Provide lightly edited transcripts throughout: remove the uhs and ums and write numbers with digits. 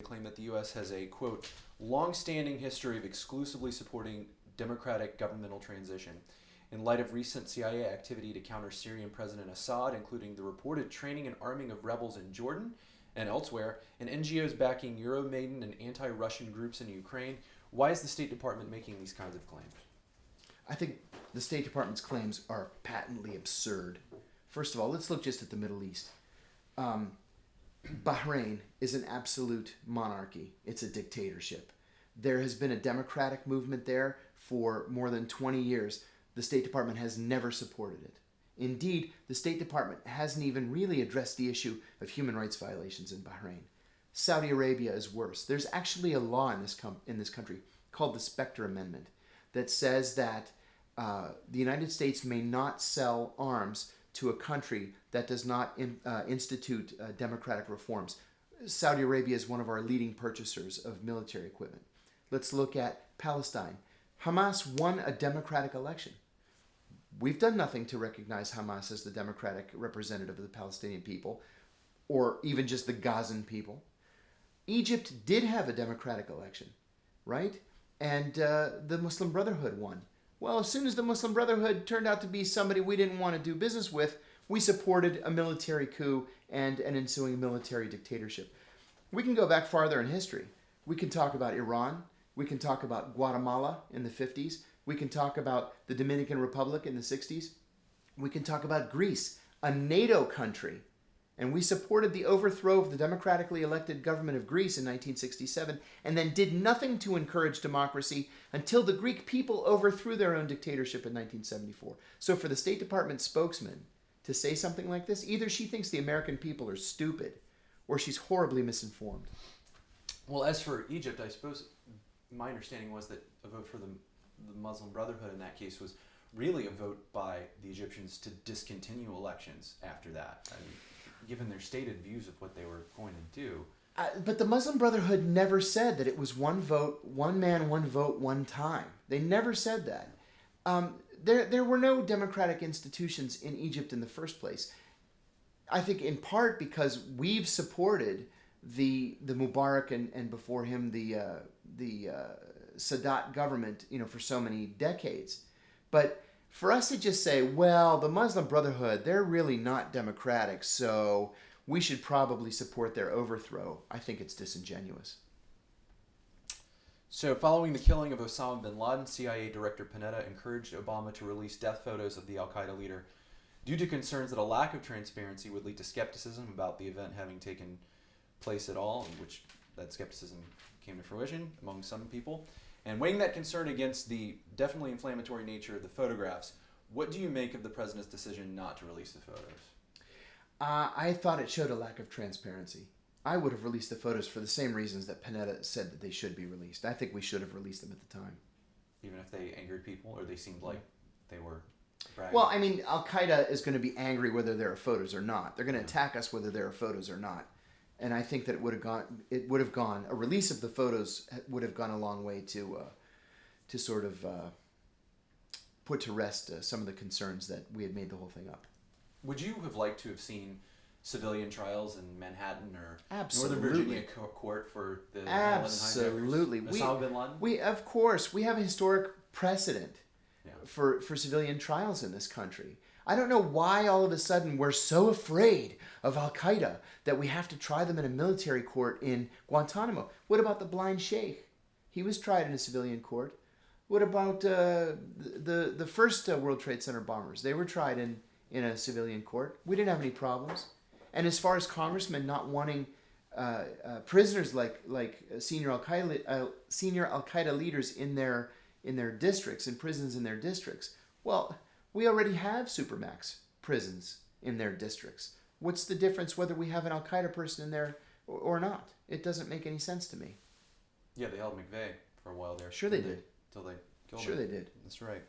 claim that the U.S. has a, quote, long-standing history of exclusively supporting democratic governmental transition. In light of recent CIA activity to counter Syrian President Assad, including the reported training and arming of rebels in Jordan and elsewhere, and NGOs backing Euromaidan and anti-Russian groups in Ukraine, why is the State Department making these kinds of claims? I think the State Department's claims are patently absurd. First of all, let's look just at the Middle East. Bahrain is an absolute monarchy. It's a dictatorship. There has been a democratic movement there for more than 20 years. The State Department has never supported it. Indeed, the State Department hasn't even really addressed the issue of human rights violations in Bahrain. Saudi Arabia is worse. There's actually a law in this country called the Specter Amendment that says that the United States may not sell arms to a country that does not institute democratic reforms. Saudi Arabia is one of our leading purchasers of military equipment. Let's look at Palestine. Hamas won a democratic election. We've done nothing to recognize Hamas as the democratic representative of the Palestinian people, or even just the Gazan people. Egypt did have a democratic election, right? And the Muslim Brotherhood won. Well, as soon as the Muslim Brotherhood turned out to be somebody we didn't want to do business with, we supported a military coup and an ensuing military dictatorship. We can go back farther in history. We can talk about Iran. We can talk about Guatemala in the 50s. We can talk about the Dominican Republic in the 60s. We can talk about Greece, a NATO country. And we supported the overthrow of the democratically elected government of Greece in 1967 and then did nothing to encourage democracy until the Greek people overthrew their own dictatorship in 1974. So for the State Department spokesman to say something like this, either she thinks the American people are stupid or she's horribly misinformed. Well, as for Egypt, I suppose my understanding was that a vote for the Muslim Brotherhood in that case was really a vote by the Egyptians to discontinue elections after that. I mean, given their stated views of what they were going to do. But the Muslim Brotherhood never said that it was one vote, one man, one vote, one time. They never said that. There were no democratic institutions in Egypt in the first place. I think in part because we've supported the Mubarak and before him the Sadat government, for so many decades. But for us to just say, well, the Muslim Brotherhood, they're really not democratic, so we should probably support their overthrow, I think it's disingenuous. So following the killing of Osama bin Laden, CIA Director Panetta encouraged Obama to release death photos of the al-Qaeda leader due to concerns that a lack of transparency would lead to skepticism about the event having taken place at all, in which that skepticism came to fruition among some people. And weighing that concern against the definitely inflammatory nature of the photographs, what do you make of the president's decision not to release the photos? I thought it showed a lack of transparency. I would have released the photos for the same reasons that Panetta said that they should be released. I think we should have released them at the time. Even if they angered people, or they seemed like they were bragging? Well, I mean, Al-Qaeda is going to be angry whether there are photos or not. They're going to attack us whether there are photos or not. And I think that a release of the photos would have gone a long way to sort of put to rest some of the concerns that we had made the whole thing up. Would you have liked to have seen civilian trials in Manhattan or Absolutely. Northern Virginia court for the 11 Absolutely. hijackers? Osama bin Laden? Of course, we have a historic precedent for civilian trials in this country. I don't know why all of a sudden we're so afraid of Al-Qaeda that we have to try them in a military court in Guantanamo. What about the blind sheikh? He was tried in a civilian court. What about the first World Trade Center bombers? They were tried in a civilian court. We didn't have any problems. And as far as congressmen not wanting prisoners like senior Al-Qaeda leaders in their districts, in prisons in their districts, well, we already have supermax prisons in their districts. What's the difference whether we have an Al-Qaeda person in there or not? It doesn't make any sense to me. Yeah, they held McVeigh for a while there. Sure they did. Until they killed him. Sure they did. That's right.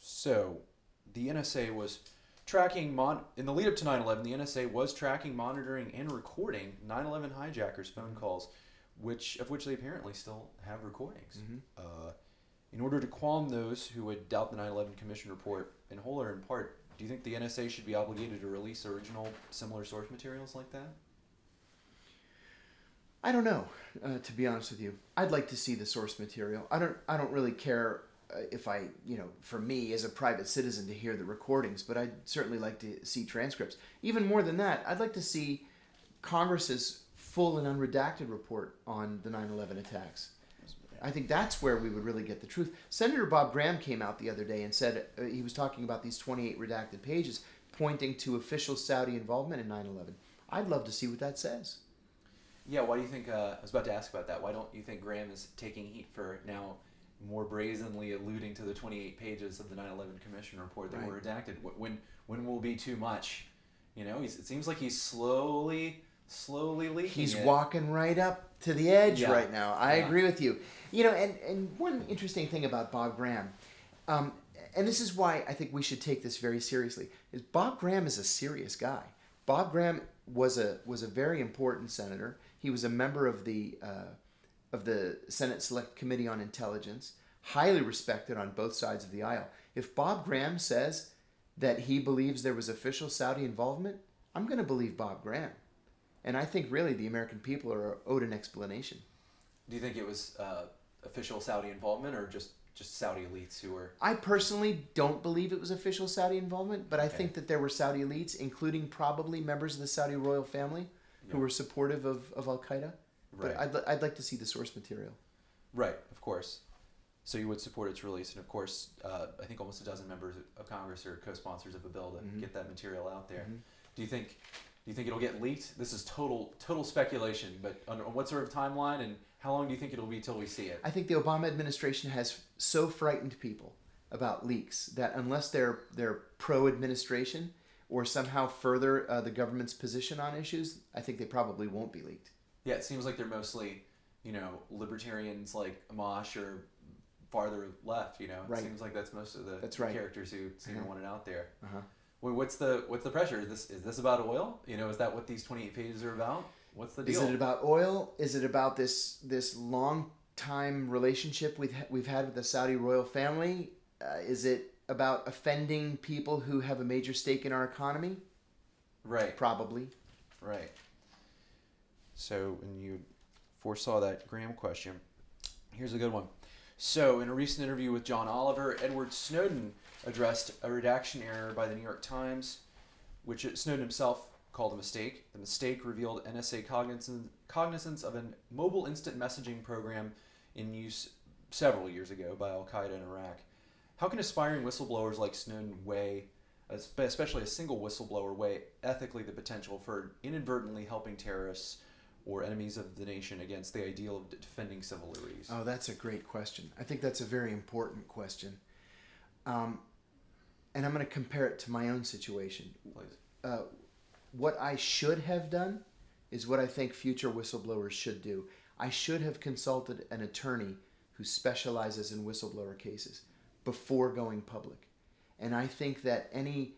So, the NSA was tracking, in the lead up to 9/11, the NSA was tracking, monitoring, and recording 9/11 hijackers' phone calls, of which they apparently still have recordings. Mm-hmm. In order to qualm those who would doubt the 9/11 Commission report, in whole or in part, do you think the NSA should be obligated to release original similar source materials like that? I don't know, to be honest with you. I'd like to see the source material. I don't really care if I, for me as a private citizen to hear the recordings, but I'd certainly like to see transcripts. Even more than that, I'd like to see Congress's full and unredacted report on the 9/11 attacks. I think that's where we would really get the truth. Senator Bob Graham came out the other day and said he was talking about these 28 redacted pages pointing to official Saudi involvement in 9/11. I'd love to see what that says. Yeah, why do you think, I was about to ask about that, why don't you think Graham is taking heat for now more brazenly alluding to the 28 pages of the 9/11 Commission report that were redacted? When will be too much? It seems like he's slowly leaking. He's walking right up to the edge right now. I agree with you. And one interesting thing about Bob Graham, and this is why I think we should take this very seriously, is Bob Graham is a serious guy. Bob Graham was a very important senator. He was a member of the Senate Select Committee on Intelligence, highly respected on both sides of the aisle. If Bob Graham says that he believes there was official Saudi involvement, I'm going to believe Bob Graham. And I think really the American people are owed an explanation. Do you think it was official Saudi involvement or just Saudi elites who were... I personally don't believe it was official Saudi involvement, but I think that there were Saudi elites, including probably members of the Saudi royal family, who were supportive of Al-Qaeda. Right. But I'd like to see the source material. Right, of course. So you would support its release, and of course, I think almost a dozen members of Congress are co-sponsors of a bill to get that material out there. Do you think it'll get leaked? This is total speculation, but on what sort of timeline, and how long do you think it'll be till we see it? I think the Obama administration has so frightened people about leaks that unless they're pro-administration or somehow further the government's position on issues, I think they probably won't be leaked. Yeah, it seems like they're mostly, libertarians like Amash or farther left. It seems like that's most of the characters who seem to want it out there. Well, what's the pressure? Is this about oil? Is that what these 28 pages are about? What's the deal? Is it about oil? Is it about this long time relationship we've had with the Saudi royal family? Is it about offending people who have a major stake in our economy? Right. Probably. Right. So, and you foresaw that Graham question. Here's a good one. So, in a recent interview with John Oliver, Edward Snowden addressed a redaction error by the New York Times, which Snowden himself called a mistake. The mistake revealed NSA cognizance of a mobile instant messaging program in use several years ago by Al-Qaeda in Iraq. How can aspiring whistleblowers like Snowden weigh, especially a single whistleblower, weigh ethically the potential for inadvertently helping terrorists or enemies of the nation against the ideal of defending civil liberties? Oh, that's a great question. I think that's a very important question. And I'm going to compare it to my own situation. Please. What I should have done is what I think future whistleblowers should do. I should have consulted an attorney who specializes in whistleblower cases before going public. And I think that any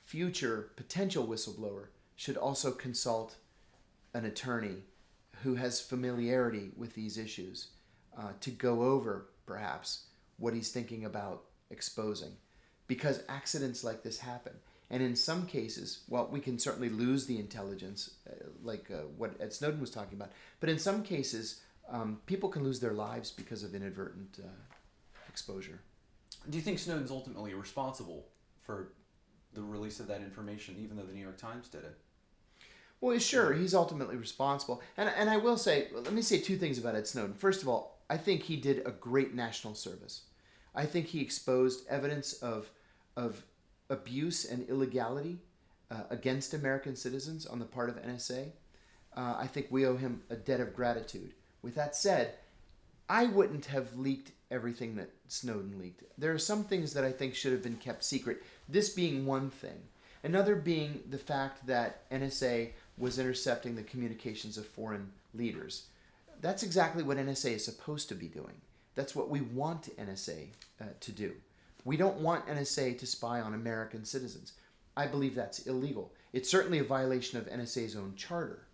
future potential whistleblower should also consult an attorney who has familiarity with these issues to go over, perhaps, what he's thinking about exposing. Because accidents like this happen. And in some cases, well, we can certainly lose the intelligence, like what Ed Snowden was talking about. But in some cases, people can lose their lives because of inadvertent exposure. Do you think Snowden's ultimately responsible for the release of that information, even though the New York Times did it? Well, sure, he's ultimately responsible. And I will say, let me say two things about Ed Snowden. First of all, I think he did a great national service. I think he exposed evidence of abuse and illegality against American citizens on the part of NSA. I think we owe him a debt of gratitude. With that said, I wouldn't have leaked everything that Snowden leaked. There are some things that I think should have been kept secret, this being one thing. Another being the fact that NSA was intercepting the communications of foreign leaders. That's exactly what NSA is supposed to be doing. That's what we want NSA to do. We don't want NSA to spy on American citizens. I believe that's illegal. It's certainly a violation of NSA's own charter,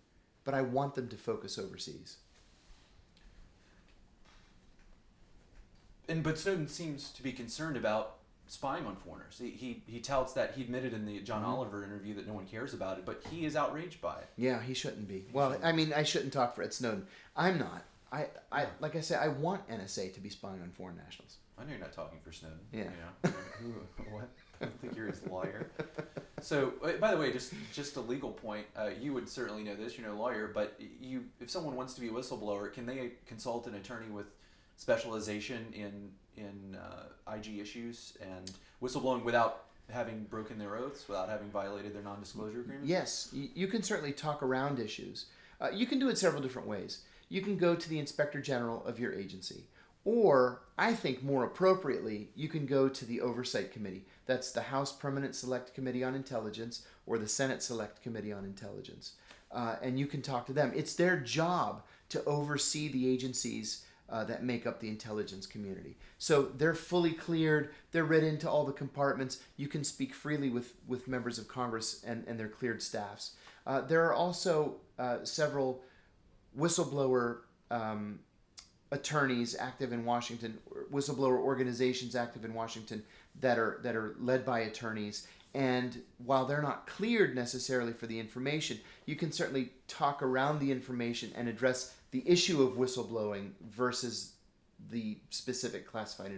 but I want them to focus overseas. But Snowden seems to be concerned about spying on foreigners. He touts that. He admitted in the John Oliver interview that no one cares about it, but he is outraged by it. Yeah, he shouldn't be. Well, I mean, I shouldn't talk for Ed Snowden. I'm not. Like I said, I want NSA to be spying on foreign nationals. I know you're not talking for Snowden. Yeah. What? I don't think you're his lawyer. So, by the way, just a legal point. You would certainly know this. You're no lawyer, but if someone wants to be a whistleblower, can they consult an attorney with specialization in IG issues and whistleblowing without having broken their oaths, without having violated their non-disclosure agreement? Yes, you can certainly talk around issues. You can do it several different ways. You can go to the Inspector General of your agency. Or, I think more appropriately, you can go to the Oversight Committee. That's the House Permanent Select Committee on Intelligence or the Senate Select Committee on Intelligence. And you can talk to them. It's their job to oversee the agencies that make up the intelligence community. So they're fully cleared. They're read into all the compartments. You can speak freely with members of Congress and their cleared staffs. There are also several whistleblower attorneys active in Washington, whistleblower organizations active in Washington that are led by attorneys. And while they're not cleared necessarily for the information, you can certainly talk around the information and address the issue of whistleblowing versus the specific classified